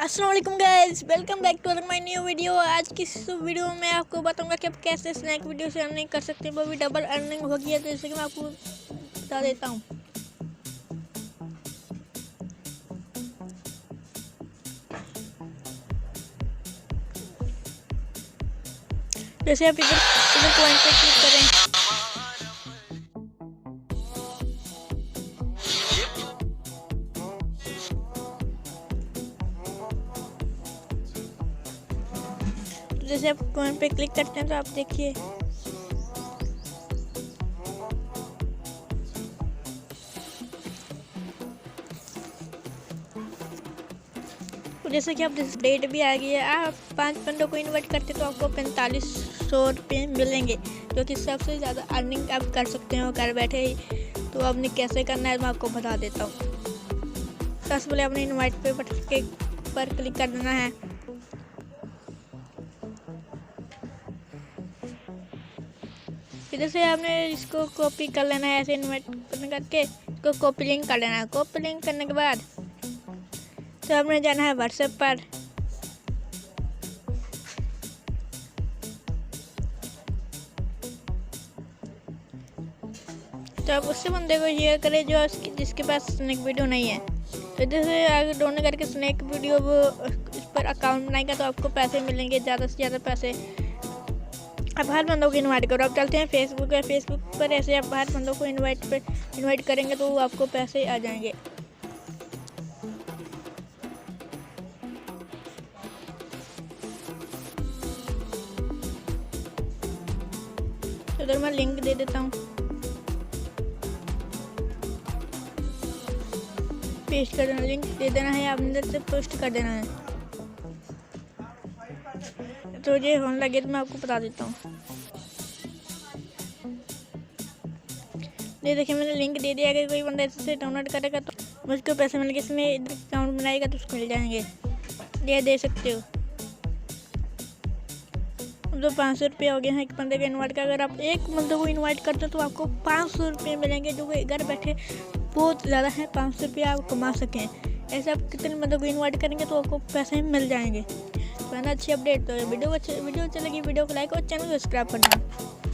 अस्सलाम वालेकुम guys, welcome back to my new video. आज की इस वीडियो में आपको बताऊंगा कि आप कैसे स्नैक वीडियो से अर्निंग कर सकते हैं, वो भी डबल अर्निंग होगी है। जैसे कि मैं आपको बता देता हूँ। जैसे आप इधर पॉइंट पे क्लिक करें, तो जैसे आप पॉइंट पे क्लिक करते हैं तो आप देखिए जैसे कि आप डेट भी आ गई है। आप 5 बंदों को इनवाइट करते तो आपको 4500 रुपये मिलेंगे, जो कि सबसे ज़्यादा अर्निंग आप कर सकते हो घर बैठे ही। तो आपने कैसे करना है मैं आपको बता देता हूँ। सबसे पहले आपने इनवाइट पे बटन पर क्लिक कर देना है। इधर से आपने इसको कॉपी कर लेना है, ऐसे इनवाइट करके इसको कॉपी लिंक कर लेना है। कॉपी लिंक करने के बाद तो आपने जाना है व्हाट्सएप पर। तो आप उससे बंदे को शेयर करें जो जिसके पास स्नैक वीडियो नहीं है। तो जैसे आगे डाउनलोड करके स्नैक वीडियो वो इस पर अकाउंट बनाएगा तो आपको पैसे मिलेंगे, ज़्यादा से ज़्यादा पैसे। आप हर बंदों को इनवाइट करो। आप चलते हैं फेसबुक है, फेसबुक पर ऐसे आप हर बंदों को इनवाइट करेंगे तो आपको पैसे आ जाएंगे। तो इधर मैं लिंक दे देता हूँ, पेस्ट कर देना। लिंक दे देना है, आपने इधर से पोस्ट कर देना है। तो ये होने लगे तो मैं आपको बता देता हूँ। ये देखिए मैंने लिंक दे दिया। अगर कोई बंदा इससे डाउनलोड करेगा तो मुझको पैसे मिलेंगे। इसमें अकाउंट बनाएगा तो उसको मिल जाएंगे, ये दे सकते हो। अब तो 500 रुपये हो गए हैं एक बंदे के इनवाइट का। अगर आप एक बंदे को इनवाइट करते हो तो आपको 500 रुपये मिलेंगे, जो कि घर बैठे बहुत ज़्यादा है। 500 रुपये आप कमा सकें। ऐसे आप कितने बंदों को इनवाइट करेंगे तो आपको पैसे मिल जाएंगे। तो है ना अच्छी अपडेट। तो वीडियो अच्छी लगी वीडियो को लाइक और चैनल को सब्सक्राइब करना।